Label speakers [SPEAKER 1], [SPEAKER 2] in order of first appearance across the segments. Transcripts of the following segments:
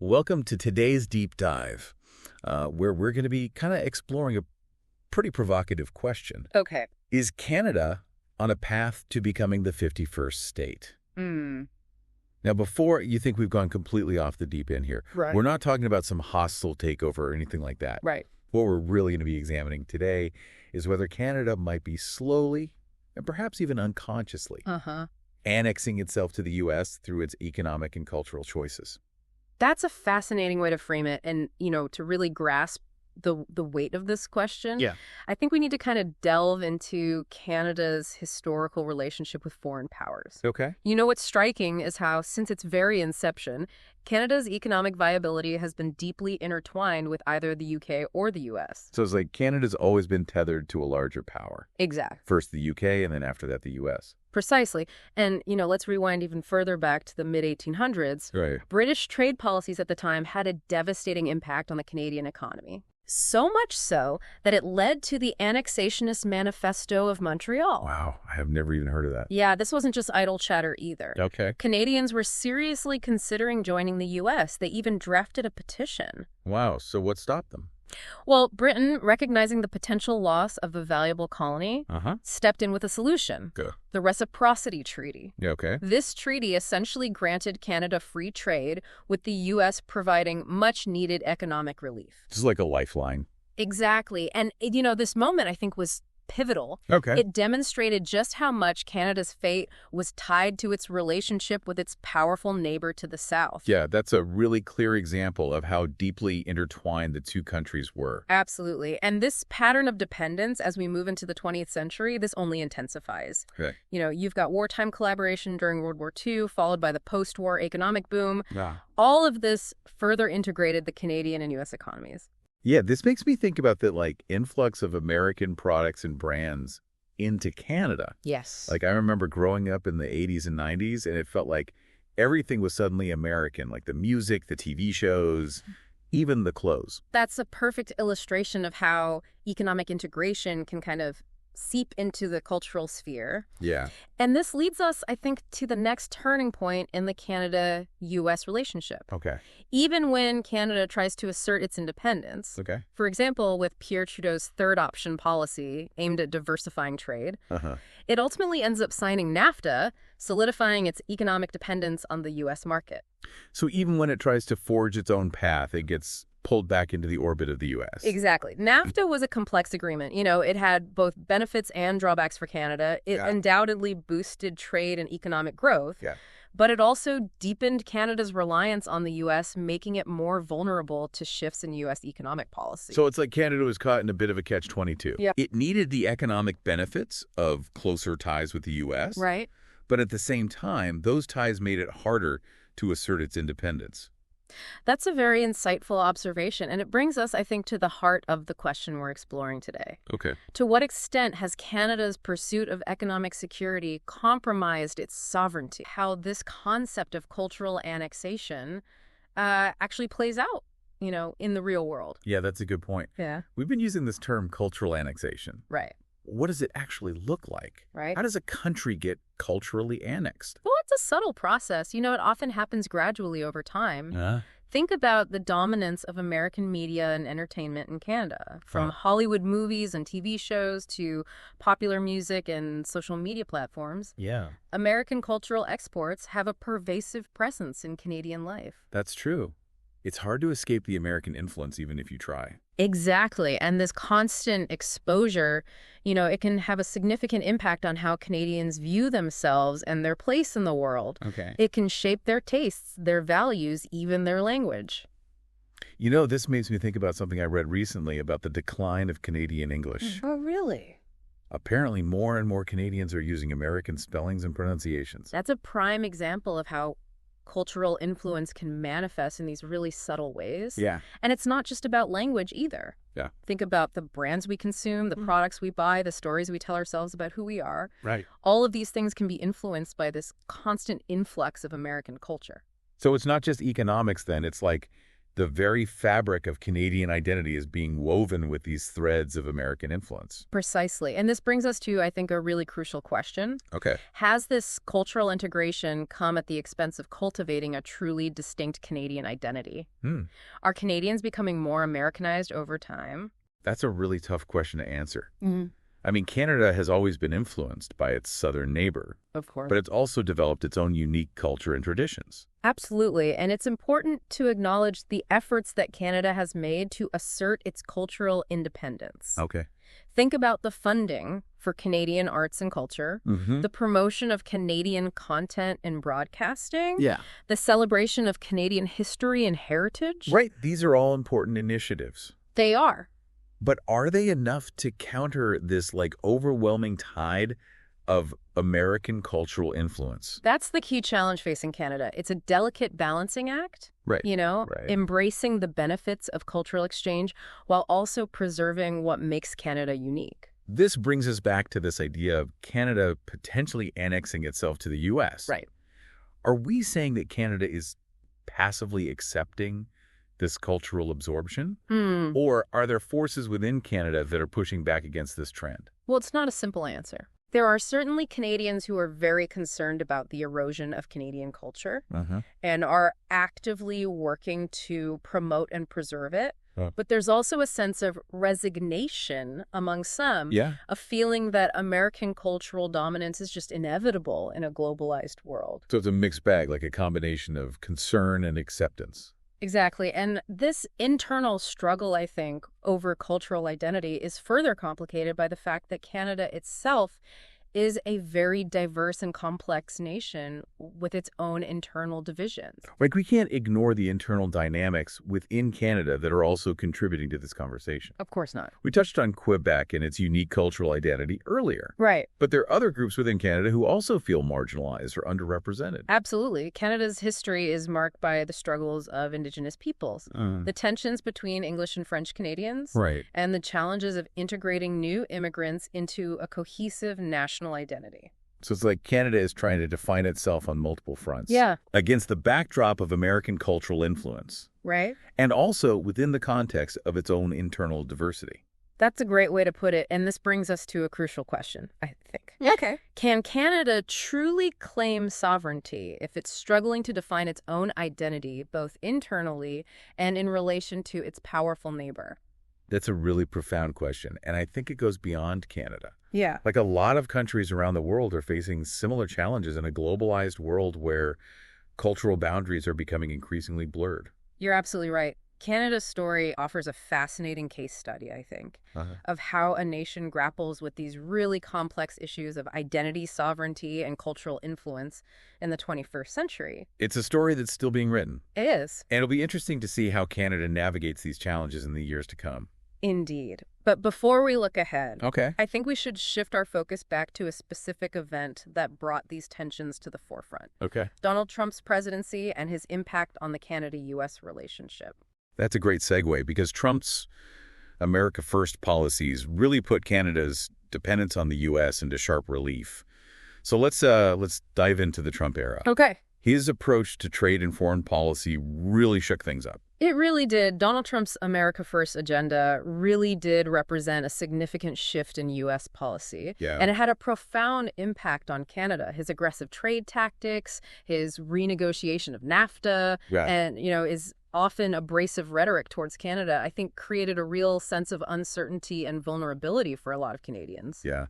[SPEAKER 1] Welcome to today's deep dive, where we're going to be kind of exploring a pretty provocative question.
[SPEAKER 2] Okay.
[SPEAKER 1] Is Canada on a path to becoming the 51st state?
[SPEAKER 2] Mm.
[SPEAKER 1] Now, before you think we've gone completely off the deep end here,
[SPEAKER 2] Right.
[SPEAKER 1] we're not talking about some hostile takeover or anything like that.
[SPEAKER 2] Right.
[SPEAKER 1] What we're really going to be examining today is whether Canada might be slowly, and perhaps even unconsciously, annexing itself to the U.S. through its economic and cultural choices.
[SPEAKER 2] That's a fascinating way to frame it. And, to really grasp the weight of this question,
[SPEAKER 1] Yeah.
[SPEAKER 2] I think we need to kind of delve into Canada's historical relationship with foreign powers.
[SPEAKER 1] Okay.
[SPEAKER 2] What's striking is how, since its very inception, Canada's economic viability has been deeply intertwined with either the UK or the US.
[SPEAKER 1] So it's like Canada's always been tethered to a larger power.
[SPEAKER 2] Exactly.
[SPEAKER 1] First the UK, and then after that the US.
[SPEAKER 2] Precisely. And, let's rewind even further back to the mid-1800s.
[SPEAKER 1] Right.
[SPEAKER 2] British trade policies at the time had a devastating impact on the Canadian economy. So much so that it led to the Annexationist Manifesto of Montreal.
[SPEAKER 1] Wow, I have never even heard of that.
[SPEAKER 2] Yeah, this wasn't just idle chatter either.
[SPEAKER 1] Okay.
[SPEAKER 2] Canadians were seriously considering joining the U.S. They even drafted a petition.
[SPEAKER 1] Wow, so what stopped them?
[SPEAKER 2] Well, Britain, recognizing the potential loss of a valuable colony, stepped in with a solution.
[SPEAKER 1] Good.
[SPEAKER 2] The Reciprocity Treaty.
[SPEAKER 1] Yeah, okay.
[SPEAKER 2] This treaty essentially granted Canada free trade, with the U.S. providing much-needed economic relief.
[SPEAKER 1] This is like a lifeline.
[SPEAKER 2] Exactly. And, this moment, I think, was pivotal.
[SPEAKER 1] Okay.
[SPEAKER 2] It demonstrated just how much Canada's fate was tied to its relationship with its powerful neighbor to the south.
[SPEAKER 1] Yeah, that's a really clear example of how deeply intertwined the two countries were.
[SPEAKER 2] Absolutely. And this pattern of dependence, as we move into the 20th century, this only intensifies.
[SPEAKER 1] Okay.
[SPEAKER 2] You've got wartime collaboration during World War II, followed by the post-war economic boom.
[SPEAKER 1] Yeah.
[SPEAKER 2] All of this further integrated the Canadian and U.S. economies.
[SPEAKER 1] Yeah, this makes me think about that influx of American products and brands into Canada.
[SPEAKER 2] Yes.
[SPEAKER 1] I remember growing up in the 80s and 90s, and it felt like everything was suddenly American, like the music, the TV shows, even the clothes.
[SPEAKER 2] That's a perfect illustration of how economic integration can kind of seep into the cultural sphere.
[SPEAKER 1] Yeah.
[SPEAKER 2] And this leads us, I think, to the next turning point in the Canada-U.S. relationship.
[SPEAKER 1] Okay.
[SPEAKER 2] Even when Canada tries to assert its independence,
[SPEAKER 1] Okay.
[SPEAKER 2] for example, with Pierre Trudeau's third option policy aimed at diversifying trade, it ultimately ends up signing NAFTA, solidifying its economic dependence on the U.S. market.
[SPEAKER 1] So even when it tries to forge its own path, it gets pulled back into the orbit of the U.S.
[SPEAKER 2] Exactly. NAFTA was a complex agreement. It had both benefits and drawbacks for Canada. It undoubtedly boosted trade and economic growth.
[SPEAKER 1] Yeah.
[SPEAKER 2] But it also deepened Canada's reliance on the U.S., making it more vulnerable to shifts in U.S. economic policy.
[SPEAKER 1] So it's like Canada was caught in a bit of a catch-22.
[SPEAKER 2] Yeah.
[SPEAKER 1] It needed the economic benefits of closer ties with the U.S.
[SPEAKER 2] Right.
[SPEAKER 1] But at the same time, those ties made it harder to assert its independence.
[SPEAKER 2] That's a very insightful observation, and it brings us, I think, to the heart of the question we're exploring today.
[SPEAKER 1] Okay.
[SPEAKER 2] To what extent has Canada's pursuit of economic security compromised its sovereignty? How this concept of cultural annexation actually plays out, in the real world.
[SPEAKER 1] Yeah, that's a good point.
[SPEAKER 2] Yeah.
[SPEAKER 1] We've been using this term cultural annexation.
[SPEAKER 2] Right.
[SPEAKER 1] What does it actually look like?
[SPEAKER 2] Right.
[SPEAKER 1] How does a country get culturally annexed?
[SPEAKER 2] Well, it's a subtle process. It often happens gradually over time. Think about the dominance of American media and entertainment in Canada, from Hollywood movies and TV shows to popular music and social media platforms.
[SPEAKER 1] Yeah.
[SPEAKER 2] American cultural exports have a pervasive presence in Canadian life.
[SPEAKER 1] That's true. It's hard to escape the American influence even if you try.
[SPEAKER 2] Exactly. And this constant exposure, it can have a significant impact on how Canadians view themselves and their place in the world.
[SPEAKER 1] Okay.
[SPEAKER 2] It can shape their tastes, their values, even their language.
[SPEAKER 1] This makes me think about something I read recently about the decline of Canadian English.
[SPEAKER 2] Oh, really?
[SPEAKER 1] Apparently, more and more Canadians are using American spellings and pronunciations.
[SPEAKER 2] That's a prime example of how cultural influence can manifest in these really subtle ways.
[SPEAKER 1] Yeah.
[SPEAKER 2] And it's not just about language either.
[SPEAKER 1] Yeah.
[SPEAKER 2] Think about the brands we consume, the products we buy, the stories we tell ourselves about who we are.
[SPEAKER 1] Right.
[SPEAKER 2] All of these things can be influenced by this constant influx of American culture.
[SPEAKER 1] So it's not just economics then, it's like The very fabric of Canadian identity is being woven with these threads of American influence.
[SPEAKER 2] Precisely. And this brings us to, I think, a really crucial question.
[SPEAKER 1] Okay.
[SPEAKER 2] Has this cultural integration come at the expense of cultivating a truly distinct Canadian identity? Are Canadians becoming more Americanized over time?
[SPEAKER 1] That's a really tough question to answer.
[SPEAKER 2] Mm-hmm.
[SPEAKER 1] I mean, Canada has always been influenced by its southern neighbor.
[SPEAKER 2] Of course.
[SPEAKER 1] But it's also developed its own unique culture and traditions.
[SPEAKER 2] Absolutely. And it's important to acknowledge the efforts that Canada has made to assert its cultural independence.
[SPEAKER 1] Okay.
[SPEAKER 2] Think about the funding for Canadian arts and culture, the promotion of Canadian content and broadcasting, the celebration of Canadian history and heritage.
[SPEAKER 1] Right. These are all important initiatives.
[SPEAKER 2] They are.
[SPEAKER 1] But are they enough to counter this overwhelming tide of American cultural influence?
[SPEAKER 2] That's the key challenge facing Canada. It's a delicate balancing act,
[SPEAKER 1] right?
[SPEAKER 2] Embracing the benefits of cultural exchange while also preserving what makes Canada unique.
[SPEAKER 1] This brings us back to this idea of Canada potentially annexing itself to the U.S.
[SPEAKER 2] Right.
[SPEAKER 1] Are we saying that Canada is passively accepting this cultural absorption? Or are there forces within Canada that are pushing back against this trend?
[SPEAKER 2] Well, it's not a simple answer. There are certainly Canadians who are very concerned about the erosion of Canadian culture and are actively working to promote and preserve it. But there's also a sense of resignation among some, a feeling that American cultural dominance is just inevitable in a globalized world.
[SPEAKER 1] So it's a mixed bag, like a combination of concern and acceptance.
[SPEAKER 2] Exactly. And this internal struggle, I think, over cultural identity is further complicated by the fact that Canada itself is a very diverse and complex nation with its own internal divisions.
[SPEAKER 1] We can't ignore the internal dynamics within Canada that are also contributing to this conversation.
[SPEAKER 2] Of course not.
[SPEAKER 1] We touched on Quebec and its unique cultural identity earlier.
[SPEAKER 2] Right.
[SPEAKER 1] But there are other groups within Canada who also feel marginalized or underrepresented.
[SPEAKER 2] Absolutely. Canada's history is marked by the struggles of Indigenous peoples, the tensions between English and French Canadians, and the challenges of integrating new immigrants into a cohesive national identity.
[SPEAKER 1] So it's like Canada is trying to define itself on multiple fronts.
[SPEAKER 2] Yeah.
[SPEAKER 1] Against the backdrop of American cultural influence.
[SPEAKER 2] Right.
[SPEAKER 1] And also within the context of its own internal diversity.
[SPEAKER 2] That's a great way to put it. And this brings us to a crucial question, I think.
[SPEAKER 3] Okay.
[SPEAKER 2] Can Canada truly claim sovereignty if it's struggling to define its own identity, both internally and in relation to its powerful neighbor?
[SPEAKER 1] That's a really profound question, and I think it goes beyond Canada.
[SPEAKER 2] Yeah.
[SPEAKER 1] A lot of countries around the world are facing similar challenges in a globalized world where cultural boundaries are becoming increasingly blurred.
[SPEAKER 2] You're absolutely right. Canada's story offers a fascinating case study, I think, of how a nation grapples with these really complex issues of identity, sovereignty, and cultural influence in the 21st century.
[SPEAKER 1] It's a story that's still being written.
[SPEAKER 2] It is.
[SPEAKER 1] And it'll be interesting to see how Canada navigates these challenges in the years to come.
[SPEAKER 2] Indeed. But before we look ahead,
[SPEAKER 1] I
[SPEAKER 2] think we should shift our focus back to a specific event that brought these tensions to the forefront. Donald Trump's presidency and his impact on the Canada-U.S. relationship.
[SPEAKER 1] That's a great segue because Trump's America First policies really put Canada's dependence on the U.S. into sharp relief. So let's dive into the Trump era.
[SPEAKER 2] Okay.
[SPEAKER 1] His approach to trade and foreign policy really shook things up.
[SPEAKER 2] It really did. Donald Trump's America First agenda really did represent a significant shift in U.S. policy.
[SPEAKER 1] Yeah.
[SPEAKER 2] And it had a profound impact on Canada. His aggressive trade tactics, his renegotiation of NAFTA, and, his often abrasive rhetoric towards Canada, I think created a real sense of uncertainty and vulnerability for a lot of Canadians.
[SPEAKER 1] Yeah.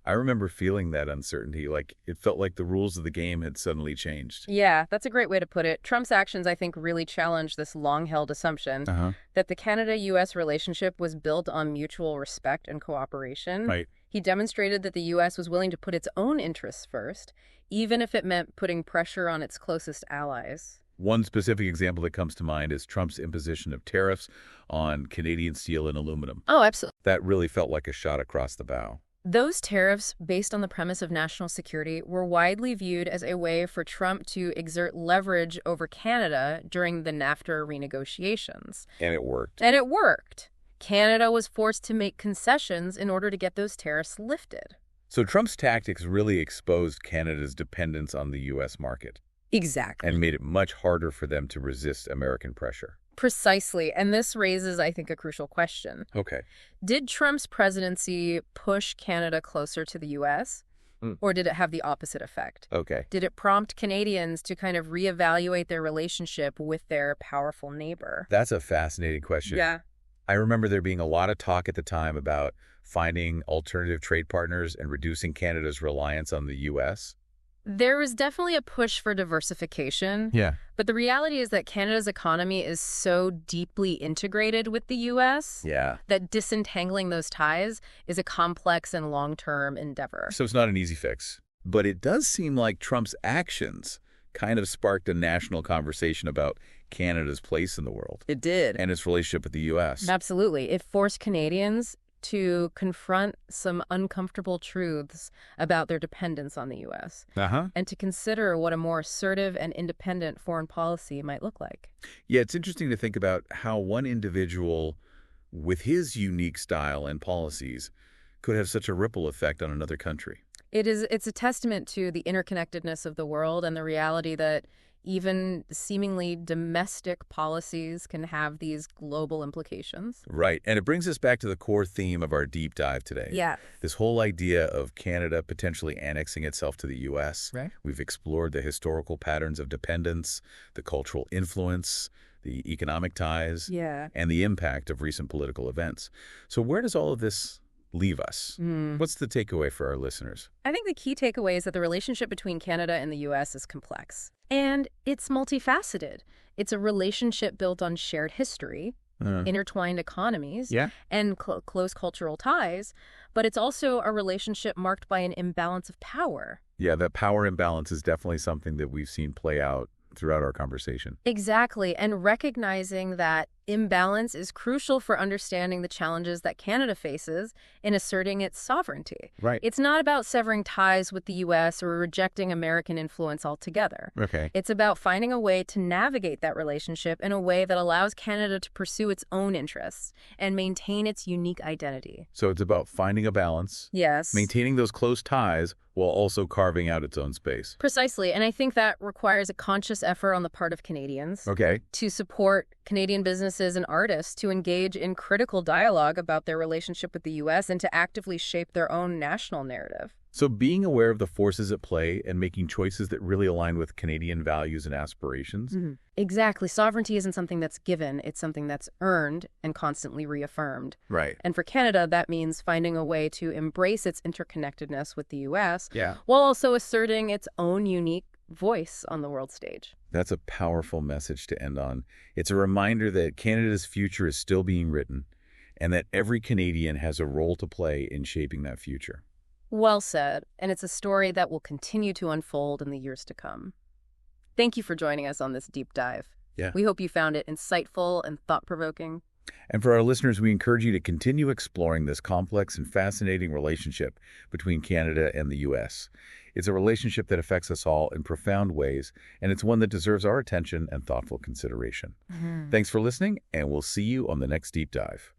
[SPEAKER 1] I remember feeling that uncertainty, it felt like the rules of the game had suddenly changed.
[SPEAKER 2] Yeah, that's a great way to put it. Trump's actions, I think, really challenged this long-held assumption that the Canada-U.S. relationship was built on mutual respect and cooperation.
[SPEAKER 1] Right.
[SPEAKER 2] He demonstrated that the U.S. was willing to put its own interests first, even if it meant putting pressure on its closest allies.
[SPEAKER 1] One specific example that comes to mind is Trump's imposition of tariffs on Canadian steel and aluminum.
[SPEAKER 2] Oh, absolutely.
[SPEAKER 1] That really felt like a shot across the bow.
[SPEAKER 2] Those tariffs, based on the premise of national security, were widely viewed as a way for Trump to exert leverage over Canada during the NAFTA renegotiations.
[SPEAKER 1] And it worked.
[SPEAKER 2] And it worked. Canada was forced to make concessions in order to get those tariffs lifted.
[SPEAKER 1] So Trump's tactics really exposed Canada's dependence on the U.S. market.
[SPEAKER 2] Exactly.
[SPEAKER 1] And made it much harder for them to resist American pressure.
[SPEAKER 2] Precisely. And this raises, I think, a crucial question.
[SPEAKER 1] Okay.
[SPEAKER 2] Did Trump's presidency push Canada closer to the U.S.? Or did it have the opposite effect?
[SPEAKER 1] Okay.
[SPEAKER 2] Did it prompt Canadians to kind of reevaluate their relationship with their powerful neighbor?
[SPEAKER 1] That's a fascinating question.
[SPEAKER 2] Yeah.
[SPEAKER 1] I remember there being a lot of talk at the time about finding alternative trade partners and reducing Canada's reliance on the U.S.
[SPEAKER 2] There was definitely a push for diversification.
[SPEAKER 1] Yeah.
[SPEAKER 2] But the reality is that Canada's economy is so deeply integrated with the U.S.
[SPEAKER 1] Yeah.
[SPEAKER 2] that disentangling those ties is a complex and long-term endeavor.
[SPEAKER 1] So it's not an easy fix. But it does seem like Trump's actions kind of sparked a national conversation about Canada's place in the world.
[SPEAKER 2] It did.
[SPEAKER 1] And its relationship with the U.S.
[SPEAKER 2] Absolutely. It forced Canadians to confront some uncomfortable truths about their dependence on the U.S. And to consider what a more assertive and independent foreign policy might look like.
[SPEAKER 1] Yeah, it's interesting to think about how one individual with his unique style and policies could have such a ripple effect on another country.
[SPEAKER 2] It's a testament to the interconnectedness of the world and the reality that even seemingly domestic policies can have these global implications.
[SPEAKER 1] Right. And it brings us back to the core theme of our deep dive today.
[SPEAKER 2] Yeah.
[SPEAKER 1] This whole idea of Canada potentially annexing itself to the U.S.
[SPEAKER 2] Right.
[SPEAKER 1] We've explored the historical patterns of dependence, the cultural influence, the economic ties, and the impact of recent political events. So where does all of this leave us? What's the takeaway for our listeners?
[SPEAKER 2] I think the key takeaway is that the relationship between Canada and the U.S. is complex. And it's multifaceted. It's a relationship built on shared history, intertwined economies, and close cultural ties. But it's also a relationship marked by an imbalance of power.
[SPEAKER 1] Yeah, that power imbalance is definitely something that we've seen play out throughout our conversation.
[SPEAKER 2] Exactly. And recognizing that imbalance is crucial for understanding the challenges that Canada faces in asserting its sovereignty.
[SPEAKER 1] Right.
[SPEAKER 2] It's not about severing ties with the U.S. or rejecting American influence altogether.
[SPEAKER 1] Okay.
[SPEAKER 2] It's about finding a way to navigate that relationship in a way that allows Canada to pursue its own interests and maintain its unique identity.
[SPEAKER 1] So it's about finding a balance.
[SPEAKER 2] Yes.
[SPEAKER 1] Maintaining those close ties while also carving out its own space.
[SPEAKER 2] Precisely. And I think that requires a conscious effort on the part of Canadians.
[SPEAKER 1] Okay.
[SPEAKER 2] To support Canadian businesses and artists to engage in critical dialogue about their relationship with the U.S. and to actively shape their own national narrative.
[SPEAKER 1] So being aware of the forces at play and making choices that really align with Canadian values and aspirations.
[SPEAKER 2] Exactly. Sovereignty isn't something that's given. It's something that's earned and constantly reaffirmed.
[SPEAKER 1] Right.
[SPEAKER 2] And for Canada, that means finding a way to embrace its interconnectedness with the U.S.
[SPEAKER 1] Yeah.
[SPEAKER 2] While also asserting its own unique voice on the world stage.
[SPEAKER 1] That's a powerful message to end on. It's a reminder that Canada's future is still being written and that every Canadian has a role to play in shaping that future.
[SPEAKER 2] Well said. And it's a story that will continue to unfold in the years to come. Thank you for joining us on this deep dive.
[SPEAKER 1] Yeah.
[SPEAKER 2] We hope you found it insightful and thought-provoking.
[SPEAKER 1] And for our listeners, we encourage you to continue exploring this complex and fascinating relationship between Canada and the U.S. It's a relationship that affects us all in profound ways, and it's one that deserves our attention and thoughtful consideration. Thanks for listening, and we'll see you on the next Deep Dive.